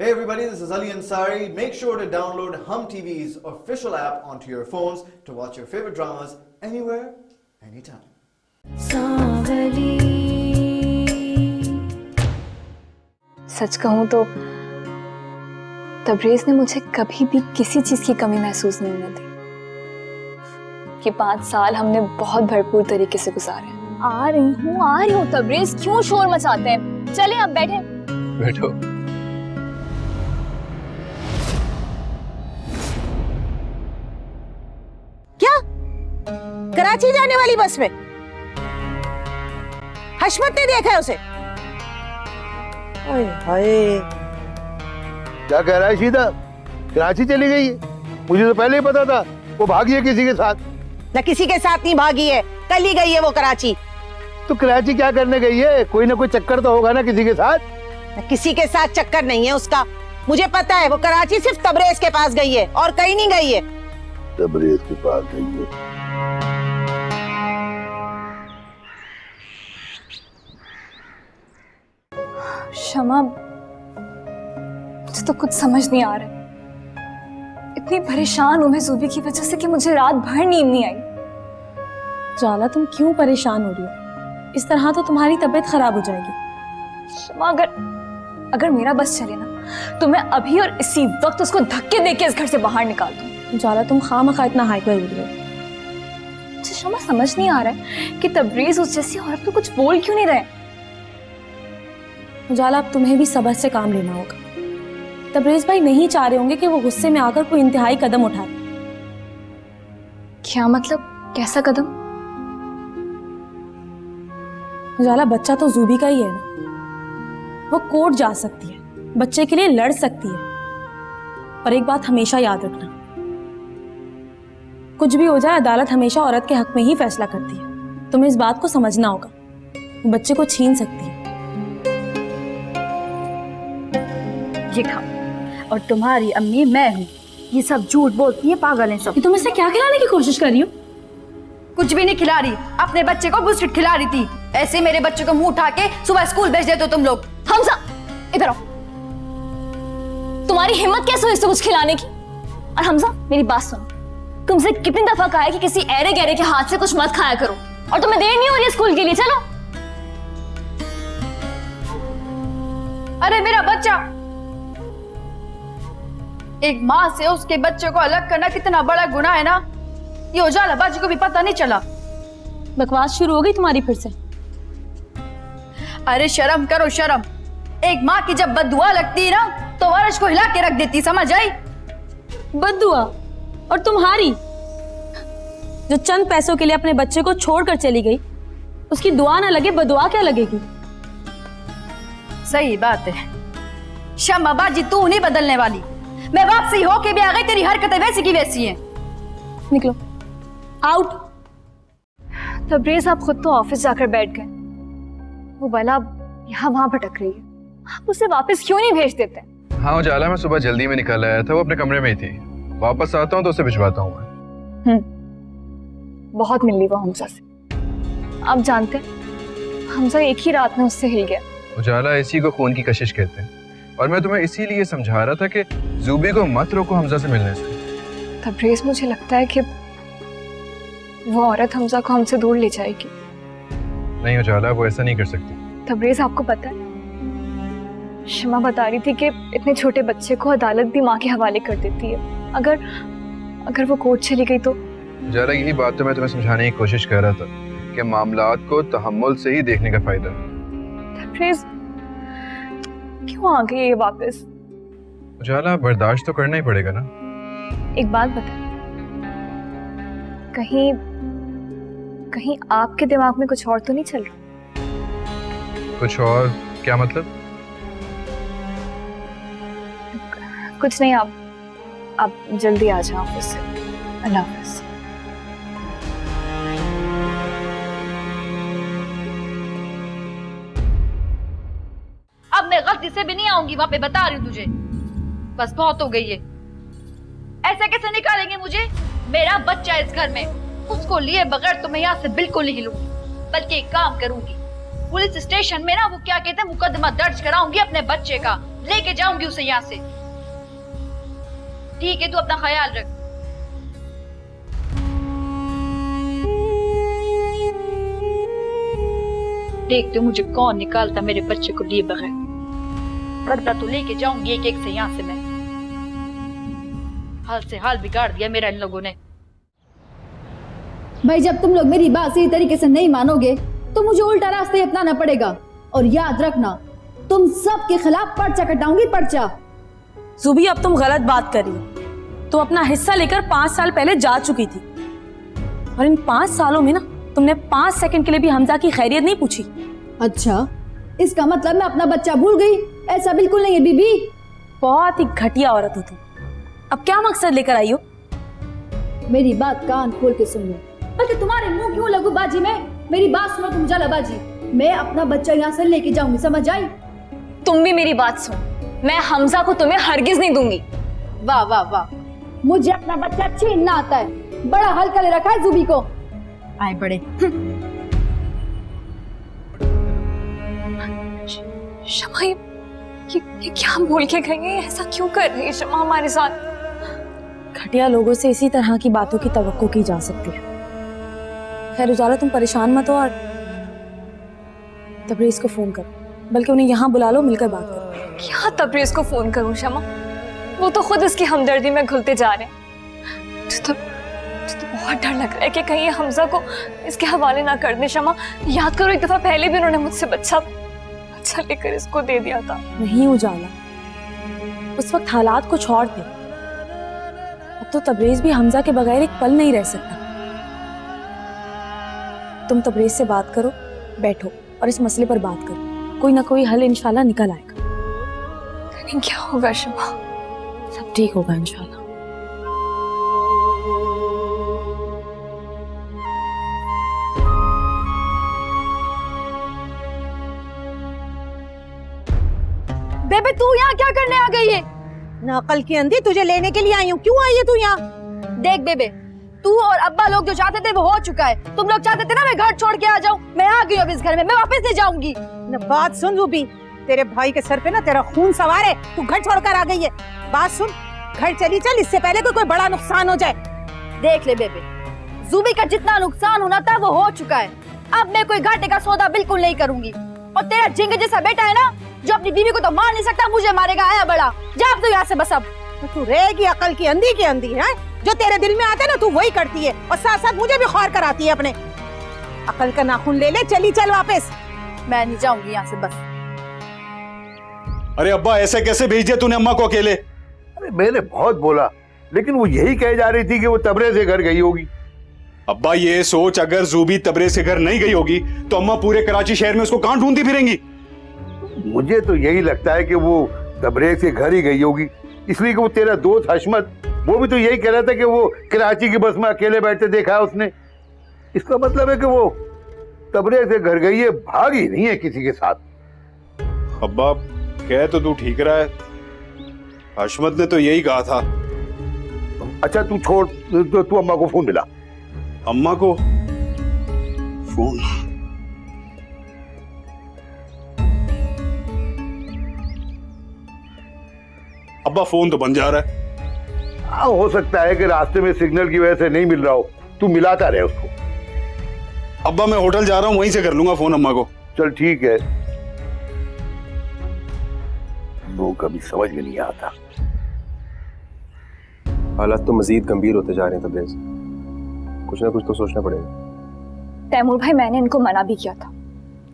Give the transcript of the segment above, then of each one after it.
Hey everybody, this is Ali Ansari. Make sure to download Hum TV's official app onto your phones to watch your favorite dramas anywhere, anytime. सच कहूं तो तबरेज ने मुझे कभी भी किसी चीज की कमी महसूस नहीं होने दी। ये 5 साल हमने बहुत भरपूर तरीके से गुजारे। आ रही हूँ तबरेज, क्यों शोर मचाते हैं? चले आप बैठे। बैठो। क्या कराची जाने वाली बस में हशमत ने देखा है उसे? ओए हाय, क्या कह रहा है शीदा? कराची चली गई है? मुझे तो पहले ही पता था वो भागी है किसी के साथ। न किसी के साथ नहीं भागी है, कल ही गई है वो कराची। तो कराची क्या करने गई है? कोई ना कोई चक्कर तो होगा ना किसी के साथ। न किसी के साथ चक्कर नहीं है उसका, मुझे पता है। वो कराची सिर्फ तबरेज के पास गई है और कहीं नहीं गई है। तबरेज के पास गई है? शमा, मुझे तो कुछ समझ नहीं आ रहा। इतनी परेशान हूं मैं ज़ूबी की वजह से कि मुझे रात भर नींद नहीं आई। जाला, तुम क्यों परेशान हो रही हो? इस तरह तो तुम्हारी तबीयत खराब हो जाएगी। शमा, अगर मेरा बस चले ना तो मैं अभी और इसी वक्त उसको धक्के देके इस घर से बाहर निकाल दूं। जाला, तुम खामखा इतना हाइपर हो रही हो। मुझे शमा समझ नहीं आ रहा है कि तबरेज उस जैसी औरत को कुछ बोल क्यों नहीं रहे। जाला, अब तुम्हें भी सब्र से काम लेना होगा। तबरेज भाई नहीं चाह रहे होंगे कि वो गुस्से में आकर कोई इंतहाई कदम उठाए। क्या मतलब? कैसा कदम? जाला, बच्चा तो ज़ूबी का ही है ना। वो कोर्ट जा सकती है, बच्चे के लिए लड़ सकती है। और एक बात हमेशा याद रखना, कुछ भी हो जाए अदालत हमेशा औरत के हक में ही फैसला करती है। तुम्हें इस बात को समझना होगा। वो बच्चे को छीन सकती है। ये खाओ। और तुम्हारी अम्मी मैं हूँ। ये सब झूठ बोलती है, पागल हैं सब। तुम इसे क्या खिलाने की कोशिश कर रही हो? कुछ भी नहीं खिला रही, अपने बच्चे को बिस्किट खिला रही थी। ऐसे मेरे बच्चे को मुंह उठा के सुबह स्कूल भेज देते हो तुम लोग। हमजा, इधर आओ। तुम्हारी हिम्मत कैसे हुई इसको कुछ खिलाने की? और हमजा, मेरी बात सुनो। तुमसे कितनी दफा कहा है कि किसी ऐरे गहरे के हाथ से कुछ मत खाया करो, और तुम्हें देर नहीं हो रही है स्कूल के लिए। चलो। अरे मेरा बच्चा, एक माँ से उसके बच्चे को अलग करना कितना बड़ा गुनाह है ना। ये उजाला बाजी को भी पता नहीं चला। बकवास शुरू हो गई तुम्हारी फिर से। अरे शर्म करो शर्म। एक माँ की जब बद्दुआ लगती है ना तो वारिस को हिला के रख देती, समझ आई? बद्दुआ? और तुम्हारी जो चंद पैसों के लिए अपने बच्चे को छोड़कर चली गई, उसकी दुआ ना लगे, बदुआ क्या लगेगी? सही बात है शम्मा बाजी, तू नहीं बदलने वाली। मैं वापसी होके भी आ गई, तेरी हरकतें वैसी की वैसी हैं। निकलो, आउट। तबरेज, आप खुद तो ऑफिस जाकर बैठ गए। वो बला यहाँ वहां भटक रही है, आप उसे वापस क्यों नहीं भेज देते? हाँ उजाला, मैं सुबह जल्दी में निकल आया था, वो अपने कमरे में ही थी। वापस आता हूँ तो उसे भिजवाता हूँ मैं। बहुत मिल ली वो हमजा से। आप जानते हैं, हमजा एक ही रात में उससे हिल गया। उजाला, इसी को खून की कशिश कहते हैं। और मैं तुम्हें इसीलिए समझा रहा था कि ज़ूबी को मत रोको हमजा से मिलने से। तबरेज, मुझे लगता है कि वो औरत हमजा को हमसे दूर ले जाएगी। नहीं उजाला, वो ऐसा नहीं कर सकती। तबरेज, आपको पता है, शमा बता रही थी कि इतने छोटे बच्चे को अदालत भी माँ के हवाले कर देती है। अगर वो कोर्ट चली गई तो? उजाला, यही बात तो मैं तुम्हें समझाने की कोशिश कर रहा था कि मामलात को तहम्मुल से ही देखने का फायदा। तबरेज, क्यों आ गई ये वापस? उजाला, बर्दाश्त तो करना ही पड़ेगा ना। एक बात बता, कहीं आपके दिमाग में कुछ और तो नहीं चल रहा? कुछ और? क्या मतलब? कुछ नहीं, आप जल्दी आ जाओ ऑफिस से। अल्लाह हाफिज। अब मैं गलती से भी नहीं आऊंगी वहां पे, बता रही हूँ तुझे। बस बहुत हो गई है। ऐसा कैसे निकालेंगे मुझे? मेरा बच्चा इस घर में, उसको लिए बगैर तो मैं यहाँ से बिल्कुल नहीं हिलूंगी। बल्कि एक काम करूंगी, पुलिस स्टेशन में ना वो क्या कहते हैं, मुकदमा दर्ज कराऊंगी अपने बच्चे का लेके जाऊंगी उसे यहाँ से। ठीक है, तू अपना ख्याल रख। देखते हो मुझे कौन निकालता मेरे बच्चे को लिए बगैर। करता तो लेके जाऊंगी एक एक से यहाँ से मैं। हाल से हाल बिगाड़ दिया मेरा इन लोगों ने। भाई जब तुम लोग मेरी बात सही तरीके से नहीं मानोगे तो मुझे उल्टा रास्ता ही अपनाना पड़ेगा। और याद रखना, तुम सब के खिलाफ पर्चा कटाऊंगी, पर्चा। जुबी, अब तुम गलत बात कर रही हो। तुम अपना हिस्सा लेकर 5 साल पहले जा चुकी थी, और इन 5 सालों में ना तुमने 5 सेकंड के लिए भी हमजा की खैरियत नहीं पूछी। अच्छा, इसका मतलब मैं अपना बच्चा भूल गई? ऐसा बिल्कुल नहीं है बीबी। बहुत ही घटिया औरत हो तुम। अब क्या मकसद लेकर आई हो? मेरी बात कान खोल के सुन लो, बल्कि तुम्हारे मुंह क्यों लगूबाजी में? मेरी बात सुनो तुम जलाबाजी। मैं अपना बच्चा यहाँ से लेके जाऊंगी, समझ आई? तुम भी मेरी बात सुन, मैं हमजा को तुम्हें हरगिज नहीं दूंगी। वाह वाह वाह, मुझे अपना बच्चा छीनना आता है। बड़ा हल्का ले रखा है जुबी को। आए बड़े। शमा, ये क्या बोल के गई है? ऐसा क्यों कर रही है शमा हमारे साथ? घटिया लोगों से इसी तरह की बातों की तवक्को की जा सकती है। खैर उजाला, तुम परेशान मत हो और तबरेज को फोन करो, बल्कि उन्हें यहाँ बुला लो, मिलकर बात करो। क्या तबरेज को फोन करूं शमा? वो तो खुद इसकी हमदर्दी में घुलते जा रहे हैं। मुझे तो बहुत डर लग रहा है कि कहीं हमजा को इसके हवाले ना कर दे। शमा, याद करो एक दफा पहले भी उन्होंने मुझसे बच्चा लेकर इसको दे दिया था। नहीं उजाला, उस वक्त हालात कुछ और थे। अब तो तबरेज भी हमजा के बगैर एक पल नहीं रह सकता। तुम तबरेज से बात करो, बैठो और इस मसले पर बात करो। कोई ना कोई हल इंशाल्लाह निकल आएगा। लेकिन क्या होगा शमा? सब ठीक होगा इंशाल्लाह। बेबे तू यहाँ क्या करने आ गई है? ना अकल की अंधी, तुझे लेने के लिए आई हूँ। क्यों आई है तू यहाँ? देख बेबे, तू और अब्बा लोग जो चाहते थे वो हो चुका है। तुम लोग चाहते थे ना मैं घर छोड़ के आ जाऊँ, मैं आ गई अब इस घर में, मैं वापस नहीं जाऊंगी। ना बात सुन रूबी, तेरे भाई के सर पे ना तेरा खून सवार है। तू घर छोड़कर आ गई है। बात सुन, घर चली चल, इससे पहले कोई बड़ा नुकसान हो जाए। देख ले बेबे, जुबी का जितना नुकसान होना था वो हो चुका है। अब मैं कोई घाटे का सौदा बिल्कुल नहीं करूंगी। और तेरा जिंग जैसा बेटा है ना, जो अपनी बीवी को तो मार नहीं सकता, मुझे मारेगा। आया बड़ा, जा अब तो यहाँ से बस। अब तू रहेगी अकल की अंधी है? जो तेरे दिल में आता है ना तू वही करती है, और साथ साथ मुझे भी ख्वार कराती है अपने। अकल का नाखून ले ले, चली चल वापस। मैं नहीं जाऊंगी यहाँ से बस। अरे अब्बा, ऐसे कैसे भेज दिया तूने अम्मा को अकेले? अरे मैंने बहुत बोला, लेकिन वो यही कह जा रही थी कि वो तबरेज से घर गई होगी। अब्बा ये सोच, अगर जूबी तबरेज से घर नहीं गई होगी तो अम्मा पूरे कराची शहर में उसको कहां ढूंढती फिरेंगी? मुझे तो यही लगता है कि वो तबरेज से घर ही गई होगी, इसलिए कि वो तेरा दोस्त हशमत, वो भी तो यही कह रहा था कि वो कराची की बस में अकेले बैठते देखा है उसने। इसका मतलब है कि वो तबरेज से घर गई है, भागी नहीं है किसी के साथ। अब्बा कह तो तू ठीक रहा है, हशमत ने तो यही कहा था। अच्छा तू छोड़, तो तू अम्मा को फोन मिला। अम्मा को फोन? अब्बा फोन तो बन जा रहा है। हाँ हो सकता है कि रास्ते में सिग्नल की वजह से नहीं मिल रहा हो, तू मिलाता रहे उसको। अब्बा मैं होटल जा रहा हूँ, वहीं से कर लूंगा फोन अम्मा को। चल ठीक है। लोग कभी समझ में नहीं आता। हालात तो मजीद गंभीर होते जा रहे हैं तबरेज, कुछ ना कुछ तो सोचना पड़ेगा। तैमूर भाई, मैंने इनको मना भी किया था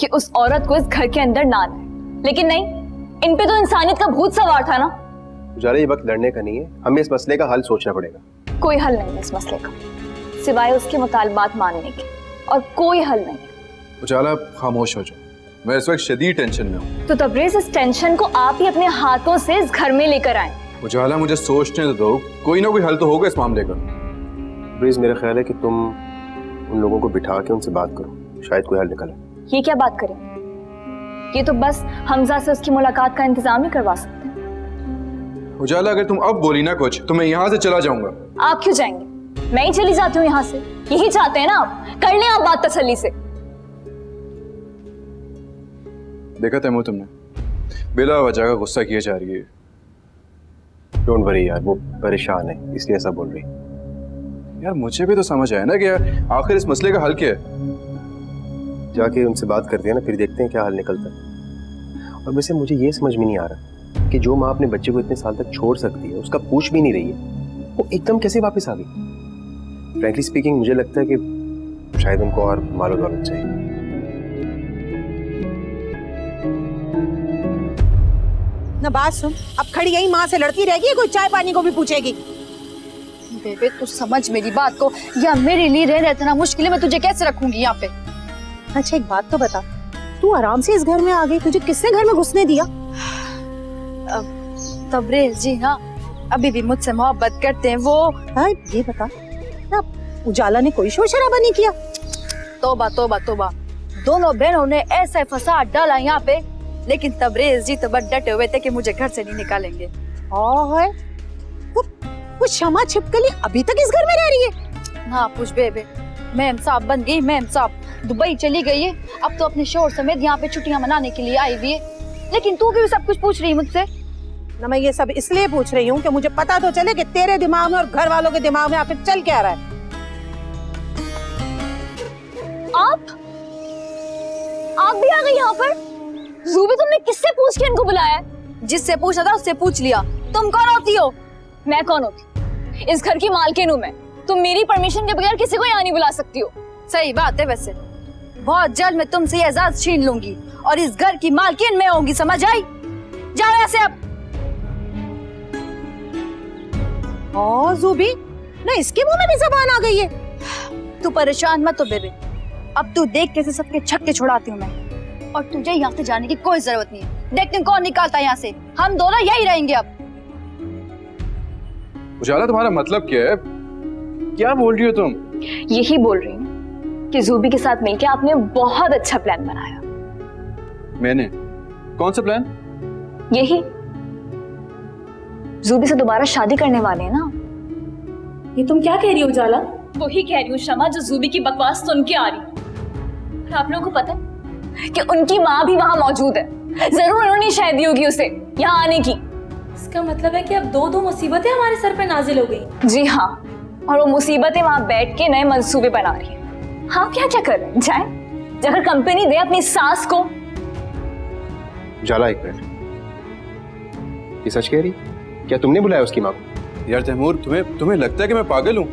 कि उस औरत को इस घर के अंदर ना लाए, लेकिन नहीं, इन पे तो इंसानियत का भूत सवार था ना। उजाला, ये वक्त लड़ने का नहीं है, हमें इस मसले का हल सोचना पड़ेगा। कोई हल नहीं है इस मसले का, सिवाय उसके मुतालबात मानने के, और कोई हल नहीं है। उजाला खामोश हो जाओ, मैं इस वक्त शदीद टेंशन में हूँ। तो तबरेज, इस टेंशन को आप ही अपने हाथों से इस घर में लेकर आए। उजाला मुझे सोचने तो दो, कोई ना कोई हल तो होगा इस मामले का। तबरेज, मेरा ख्याल है कि तुम उन लोगों को बिठा के उनसे बात करो, शायद कोई हल निकले। ये क्या बात करें? ये तो बस हमजा से उसकी मुलाकात का इंतजाम ही करवा सकते हैं। उजाला, अगर तुम अब बोली ना कुछ तो मैं यहाँ से चला जाऊंगा। आप क्यों जाएंगे? मैं ही चली जाती हूँ यहाँ से। यही चाहते हैं ना आप? कर लें आप बात तसल्ली से। देखा तैमूर, तुमने बिला वजह का गुस्सा किए जा रही है। डोंट वरी यार, वो परेशान है इसलिए ऐसा बोल रही है। यार मुझे भी तो समझ आया ना कि यार आखिर इस मसले का हल क्या है। जाके उनसे बात करते हैं ना, फिर देखते हैं क्या हल निकलता है। और वैसे मुझे ये समझ में नहीं आ रहा कि जो माँ अपने बच्चे को इतने साल तक छोड़ सकती है, उसका पूछ भी नहीं रही है, वो एकदम कैसे वापस आ गई। फ्रैंकली स्पीकिंग मुझे लगता है कि शायद उनको और मालो दौलत चाहिए। ना बात सुन, अब खड़ी यही माँ से लड़ती रहेगी, कोई चाय पानी को भी पूछेगी। बेबे तू समझ मेरी बात को, या मेरे लिए रह रहते ना मुश्किल है, मैं तुझे कैसे रखूंगी यहाँ पे। अच्छा एक बात तो बता, तू आराम से इस घर में आ गई, तुझे किसने घर में घुसने दिया? तबरेज जी हाँ अभी भी मुझसे मोहब्बत करते हैं वो। हाँ ये बता, क्या उजाला ने कोई शोर शराबा नहीं किया? तौबा तौबा तौबा, दोनों बहनों ने ऐसा फसाद डाला यहाँ पे, लेकिन तबरेज जी तो बस डटे हुए थे कि मुझे घर से नहीं निकालेंगे। है वो क्षमा छिपकली अभी तक इस घर में रह रही है? हाँ पूछ बेबे, मैम साहब बन गई, मैम साहब दुबई चली गई है, अब तो अपने शोहर समेत यहाँ पे छुट्टियां मनाने के लिए आई हुई है। लेकिन तू क्यों सब कुछ पूछ रही है मुझसे? ना मैं ये सब इसलिए पूछ रही हूँ कि मुझे पता तो चले कि तेरे दिमाग में और घर वालों के दिमाग में आखिर चल क्या रहा है। आप भी आ गई यहाँ पर? रूबी तुमने किससे पूछ के इनको बुलाया है? जिससे पूछा था उससे पूछ लिया। तुम कौन होती हो? मैं कौन होती? इस घर की मालकिन हूँ मैं। तुम मेरी परमिशन के बगैर किसी को यहाँ नहीं बुला सकती हो। सही बात है, वैसे बहुत जल्द मैं तुमसे ये एजाज छीन लूंगी और इस घर की मालकिन मैं होंगी, समझ आई? जाओ यहाँ से अब। ज़ूबी, ना इसके मुंह में भी जबान आ गई है। तू परेशान मत हो बेबे, अब तू देख कैसे सबके छक्के छुड़ाती हूँ मैं, और तुझे यहाँ से जाने की कोई जरूरत नहीं है। देखते हैं कौन निकालता है यहाँ से, हम दोनों यही रहेंगे अब। उजाला तुम्हारा मतलब क्या है? क्या बोल रही हो तुम? यही बोल रही हूँ कि ज़ूबी के साथ मिलके आपने बहुत अच्छा प्लान बनाया। मैंने? कौन सा प्लान? यही, ज़ूबी से दोबारा शादी करने वाले हैं ना। ये तुम क्या कह रही हो उजाला? वही कह रही हूँ शमा, जो ज़ूबी की बकवास सुन के आ रही है। और आप लोगों को पता है कि उनकी माँ भी वहां मौजूद है। जरूर उन्होंने शायद दी होगी उसे यहाँ आने की। इसका मतलब है कि अब दो मुसीबतें हमारे सर पे नाजिल हो गई। जी हाँ, और वो मुसीबतें वहां बैठ के नए मंसूबे बना रही है। हाँ क्या क्या कर रहे हैं? जाए जाकर कंपनी दे अपनी सास को। जाला एक मिनट, ये सच कह रही? क्या तुमने बुलाया उसकी माँ को? यार तैमूर, तुम्हें लगता है कि मैं पागल हूँ?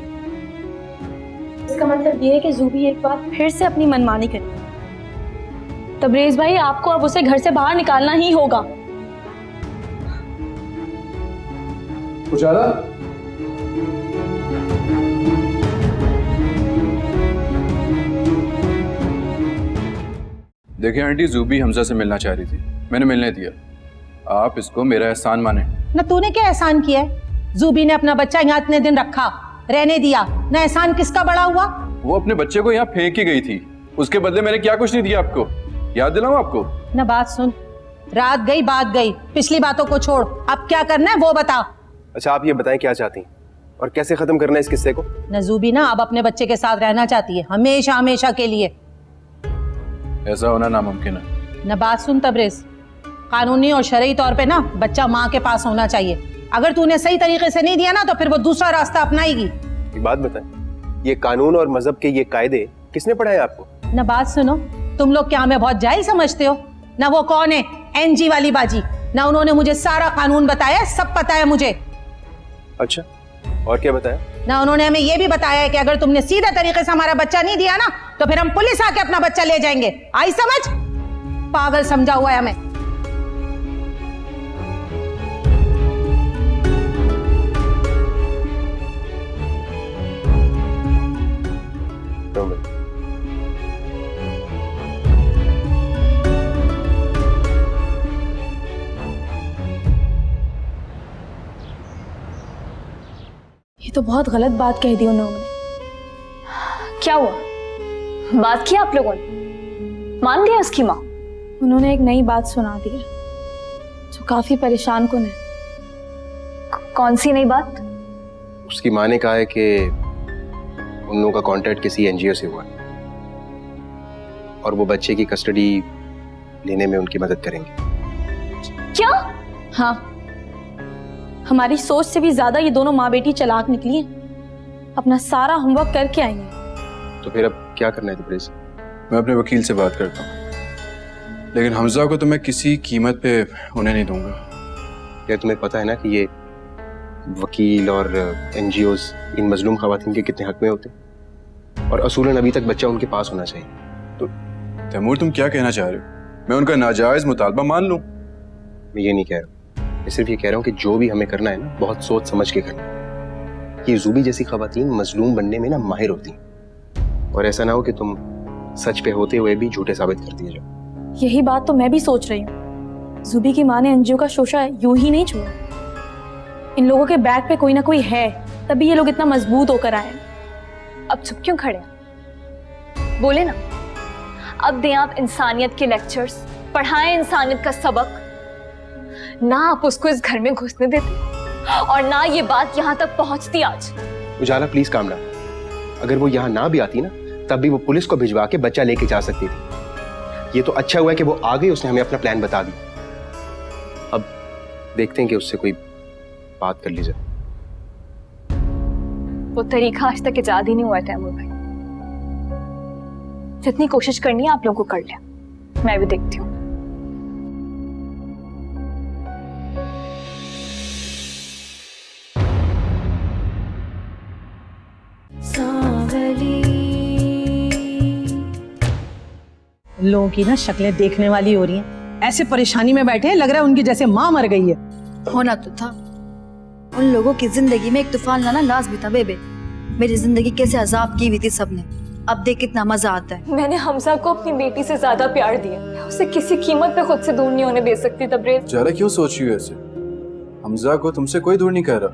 इसका मतलब ये है कि ज़ूबी एक बार फिर से अपनी मनमानी करेगी। तबरेज भाई, आपको अब उसे घर से बाहर निकालना ही होगा। उजाला, देखिए आंटी, ज़ूबी हमजा से मिलना चाह रही थी, मैंने मिलने दिया। आप इसको मेरा एहसान माने। ना तूने क्या एहसान किया है? ज़ूबी ने अपना बच्चा यहाँ इतने दिन रखा, रहने दिया, ना एहसान किसका बड़ा हुआ? वो अपने बच्चे को यहाँ फेंक ही गई थी, उसके बदले मैंने क्या कुछ नहीं दिया आपको। याद दिलाऊं आपको? ना बात सुन, रात गई बात गई, पिछली बातों को छोड़, अब क्या करना है वो बता। अच्छा आप ये बताएं क्या चाहती हैं और कैसे खत्म करना है इस किस्से को? ज़ूबी ना अब अपने बच्चे के साथ रहना चाहती है, हमेशा हमेशा के लिए। ऐसा होना नामुमकिन है। न बात सुन तबरेज, कानूनी और शरई तौर पे ना बच्चा माँ के पास होना चाहिए। अगर तूने सही तरीके से नहीं दिया ना तो फिर वो दूसरा रास्ता अपनाएगी। एक बात बताएं, ये कानून और मजहब के ये कायदे किसने पढ़ाए आपको? न बात सुनो, तुम लोग क्या हमें बहुत जाहिल समझते हो? ना वो कौन है एनजी वाली बाजी, ना उन्होंने मुझे सारा कानून बताया, सब पता है मुझे। अच्छा, और क्या बताया? ना उन्होंने हमें ये भी बताया है कि अगर तुमने सीधे तरीके से हमारा बच्चा नहीं दिया ना तो फिर हम पुलिस आके अपना बच्चा ले जाएंगे। आई समझ? पागल समझा हुआ है हमें। ये तो बहुत गलत बात कह दी उन्होंने। क्या हुआ? बात की आप लोगों ने? मान गया उसकी माँ? उन्होंने एक नई बात सुना दी है जो काफी परेशान कुन है। कौन सी नई बात? उसकी माँ ने कहा है कि उन लोगों का कॉन्ट्रैक्ट किसी एनजीओ से हुआ है और वो बच्चे की कस्टडी लेने में उनकी मदद करेंगे। क्या? हाँ, हमारी सोच से भी ज्यादा ये दोनों माँ बेटी चालाक निकली हैं। अपना सारा होमवर्क करके आई हैं। तो फिर अब क्या करना है तबरेज़? मैं अपने वकील से बात करता हूँ, लेकिन हमजा को तो मैं किसी कीमत पे होने नहीं दूंगा। यार तुम्हें पता है ना कि ये वकील और एनजीओज इन मजलूम खवातीन के कितने हक में होते हैं, और असूलन अभी तक बच्चा उनके पास होना चाहिए। तो तैमूर तुम क्या कहना चाह रहे हो? मैं उनका नाजायज मुतालबा मान लूं? मैं ये नहीं कह रहा, मैं सिर्फ ये कह रहा हूँ कि जो भी हमें करना है ना, बहुत सोच समझ के करना है। ये ज़ूबी जैसी खवातीन मजलूम बनने में ना माहिर होती हैं, और ऐसा ना हो कि तुम सच पे होते हुए भी झूठे साबित कर दिए जाओ। यही बात तो मैं भी सोच रही हूँ। ज़ूबी की माँ ने अंजू का शोशा यूं ही नहीं छोड़ा। इन लोगों के बैग पे कोई ना कोई है, तभी ये लोग इतना मजबूत होकर आए। अब चुप क्यों खड़े हैं? बोले ना, अब दें आप इंसानियत के लेक्चर्स, पढ़ाएं इंसानियत का सबक। ना आप उसको इस घर में घुसने देते और ना ये बात यहाँ तक पहुंचती आज। उजाला प्लीज काम डाउन। अगर वो यहाँ ना भी आती ना, तब भी वो पुलिस को भिजवा के बच्चा लेके जा सकती थी। ये तो अच्छा हुआ कि वो आ गई, उसने हमें अपना प्लान बता दिया। अब देखते हैं कि उससे कोई बात कर ली जाए। वो तरीका आज तक इजाद ही नहीं हुआ तैमूर भाई। जितनी कोशिश करनी है आप लोगों को कर लिया, मैं भी देखती हूँ। लोगों की ना शक्लें देखने वाली हो रही हैं। ऐसे परेशानी में बैठे हैं, लग रहा है उनकी जैसे माँ मर गई है। होना तो था। उन लोगों की जिंदगी में एक तूफान लाना लाजमी था बेबे। मेरी जिंदगी कैसे अजाब की हुई थी सबने, अब देख कितना मजा आता है। मैंने हमजा को अपनी बेटी से ज्यादा प्यार दिया, मैं उसे किसी कीमत पे खुद से दूर नहीं होने दे सकती तबरेज़। ज़रा क्यों सोच रही हो ऐसे? हमजा को तुमसे कोई दूर नहीं कर रहा।